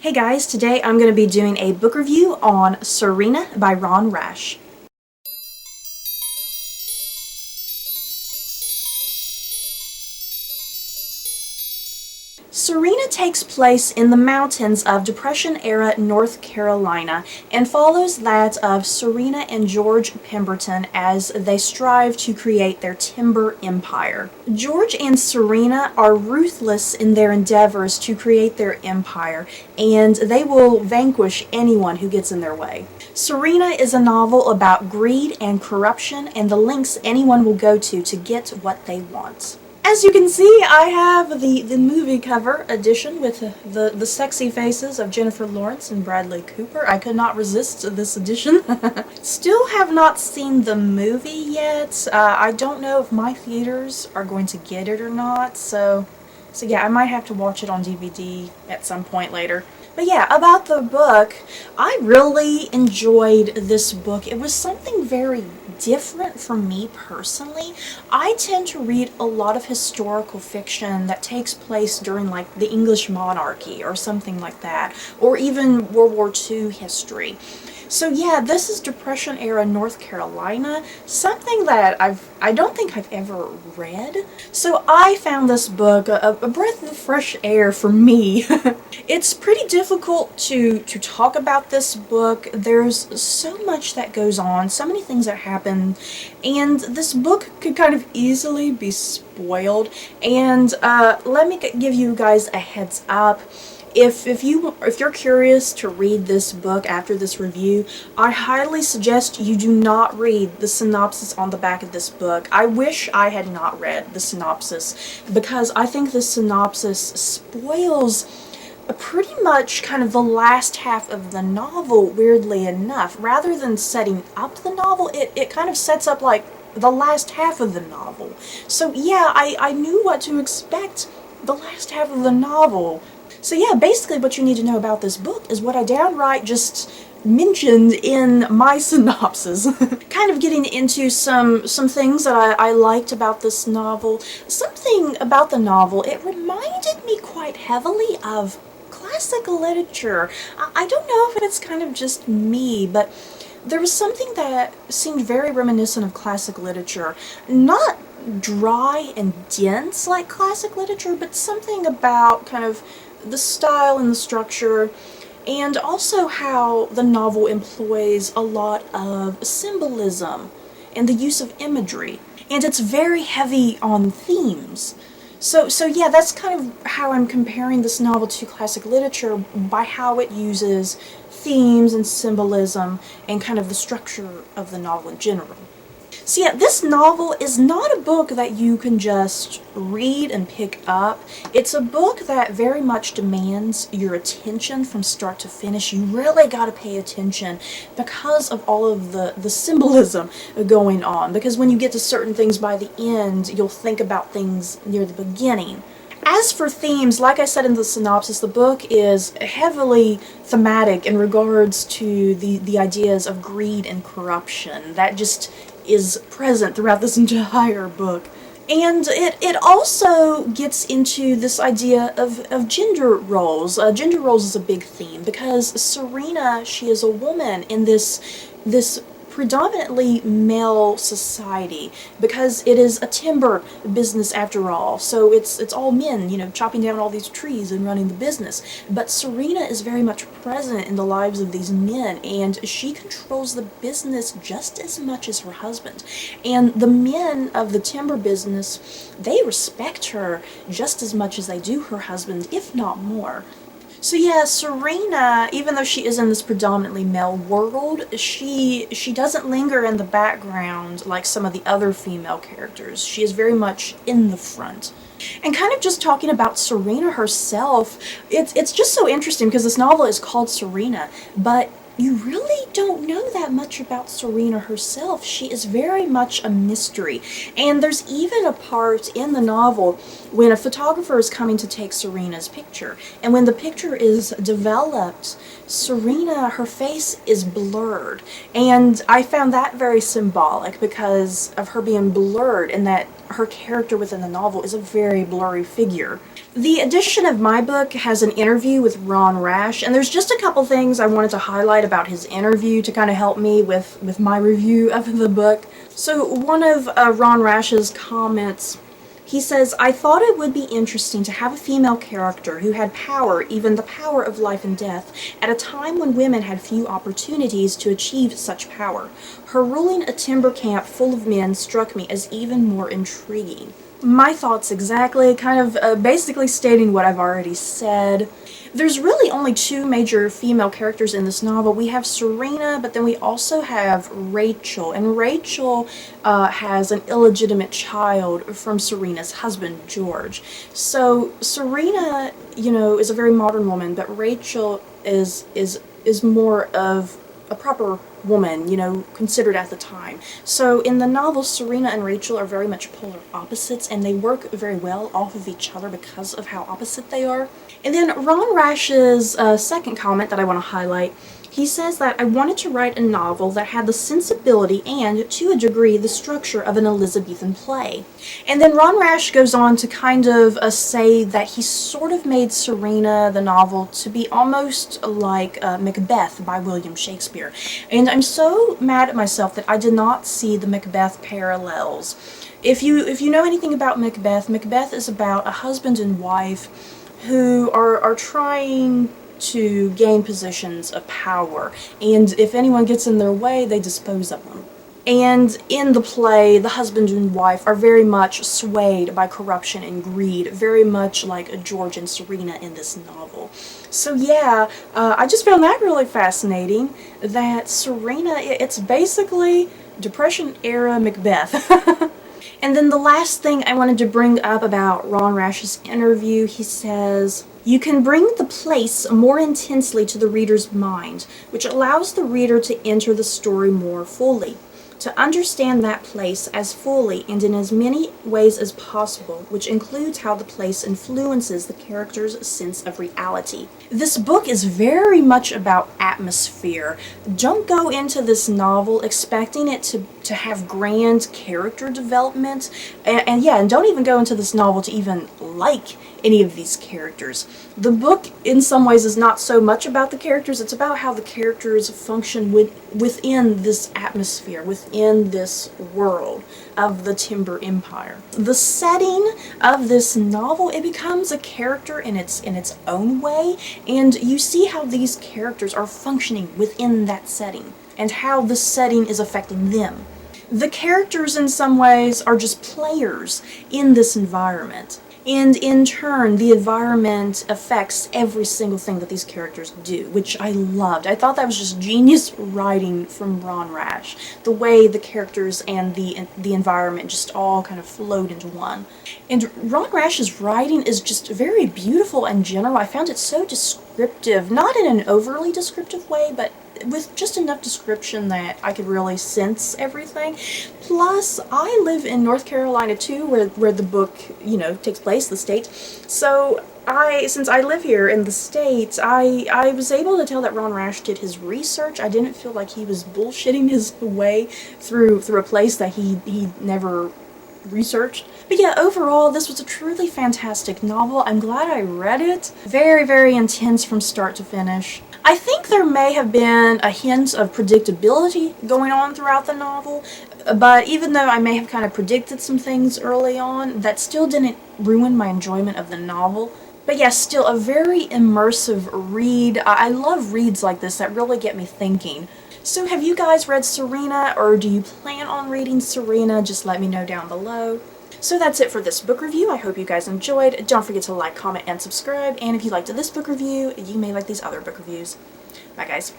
Hey guys, today I'm going to be doing a book review on Serena by Rash. Serena takes place in the mountains of Depression-era North Carolina and follows that of Serena and George Pemberton as they strive to create their timber empire. George and Serena are ruthless in their endeavors to create their empire, and they will vanquish anyone who gets in their way. Serena is a novel about greed and corruption and the lengths anyone will go to get what they want. As you can see, I have the movie cover edition with the sexy faces of Jennifer Lawrence and Bradley Cooper. I could not resist this edition. Still have not seen the movie yet. I don't know if my theaters are going to get it or not, so yeah, I might have to watch it on DVD at some point later. But yeah, about the book, I really enjoyed this book. It was something very different for me personally. I tend to read a lot of historical fiction that takes place during like the English monarchy or something like that, or even World War II history. So yeah, this is Depression-era North Carolina, something that I don't think I've ever read. So I found this book a breath of fresh air for me. It's pretty difficult to talk about this book. There's so much that goes on, so many things that happen, and this book could kind of easily be spoiled. And let me give you guys a heads up. If you're curious to read this book after this review, I highly suggest you do not read the synopsis on the back of this book. I wish I had not read the synopsis, because I think the synopsis spoils pretty much kind of the last half of the novel, weirdly enough. Rather than setting up the novel, it kind of sets up like the last half of the novel. So yeah, I knew what to expect the last half of the novel. So yeah, basically what you need to know about this book is what I downright just mentioned in my synopsis. Kind of getting into some things that I liked about this novel. Something about the novel, it reminded me quite heavily of classic literature. I don't know if it's kind of just me, but there was something that seemed very reminiscent of classic literature. Not dry and dense like classic literature, but something about kind of the style and the structure, and also how the novel employs a lot of symbolism and the use of imagery, and it's very heavy on themes. So yeah, that's kind of how I'm comparing this novel to classic literature, by how it uses themes and symbolism and kind of the structure of the novel in general. So yeah, this novel is not a book that you can just read and pick up. It's a book that very much demands your attention from start to finish. You really gotta pay attention because of all of the symbolism going on. Because when you get to certain things by the end, you'll think about things near the beginning. As for themes, like I said in the synopsis, the book is heavily thematic in regards to the ideas of greed and corruption. That just is present throughout this entire book. And it also gets into this idea of gender roles. Gender roles is a big theme, because Serena, she is a woman in this predominantly male society, because it is a timber business after all. So it's all men, you know, chopping down all these trees and running the business. But Serena is very much present in the lives of these men, and she controls the business just as much as her husband. And the men of the timber business, they respect her just as much as they do her husband, if not more. So yeah, Serena, even though she is in this predominantly male world, she doesn't linger in the background like some of the other female characters. She is very much in the front. And kind of just talking about Serena herself, it's just so interesting because this novel is called Serena, but you really don't know that much about Serena herself. She is very much a mystery. And there's even a part in the novel when a photographer is coming to take Serena's picture. And when the picture is developed, Serena, her face is blurred. And I found that very symbolic because of her being blurred, and that her character within the novel is a very blurry figure. The edition of my book has an interview with Rash, and there's just a couple things I wanted to highlight about his interview to kind of help me with my review of the book. So one of Rash's comments, he says, "I thought it would be interesting to have a female character who had power, even the power of life and death, at a time when women had few opportunities to achieve such power. Her ruling a timber camp full of men struck me as even more intriguing." My thoughts exactly, kind of basically stating what I've already said. There's really only two major female characters in this novel. We have Serena, but then we also have Rachel, and Rachel has an illegitimate child from Serena's husband, George. So Serena, you know, is a very modern woman, but Rachel is more of a proper woman, you know, considered at the time. So in the novel, Serena and Rachel are very much polar opposites, and they work very well off of each other because of how opposite they are. And then Rash's second comment that I want to highlight, he says that I wanted to write a novel that had the sensibility and, to a degree, the structure of an Elizabethan play. And then Rash goes on to kind of say that he sort of made Serena, the novel, to be almost like Macbeth by William Shakespeare. And I'm so mad at myself that I did not see the Macbeth parallels. If you know anything about Macbeth, Macbeth is about a husband and wife who are trying to gain positions of power, and if anyone gets in their way, they dispose of them. And in the play, the husband and wife are very much swayed by corruption and greed, very much like George and Serena in this novel. So yeah, I just found that really fascinating, that Serena, it's basically Depression-era Macbeth. And then the last thing I wanted to bring up about Rash's interview, he says, "You can bring the place more intensely to the reader's mind, which allows the reader to enter the story more fully. To understand that place as fully and in as many ways as possible, which includes how the place influences the character's sense of reality." This book is very much about atmosphere. Don't go into this novel expecting it to have grand character development, and don't even go into this novel to even like any of these characters. The book, in some ways, is not so much about the characters, it's about how the characters function within this atmosphere, within this world of the Timber Empire. The setting of this novel, it becomes a character in its own way, and you see how these characters are functioning within that setting, and how the setting is affecting them. The characters, in some ways, are just players in this environment. And in turn, the environment affects every single thing that these characters do, which I loved. I thought that was just genius writing from Rash. The way the characters and the environment just all kind of flowed into one. And Rash's writing is just very beautiful and general. I found it so descriptive, not in an overly descriptive way, but with just enough description that I could really sense everything. Plus, I live in North Carolina too, where the book, you know, takes place, the state. So since I live here in the States, I was able to tell that Rash did his research. I didn't feel like he was bullshitting his way through a place that he never researched. But yeah, overall, this was a truly fantastic novel. I'm glad I read it. Very, very intense from start to finish. I think there may have been a hint of predictability going on throughout the novel, but even though I may have kind of predicted some things early on, that still didn't ruin my enjoyment of the novel. But yeah, still a very immersive read. I love reads like this that really get me thinking. So have you guys read Serena, or do you plan on reading Serena? Just let me know down below. So that's it for this book review. I hope you guys enjoyed. Don't forget to like, comment, and subscribe. And if you liked this book review, you may like these other book reviews. Bye, guys.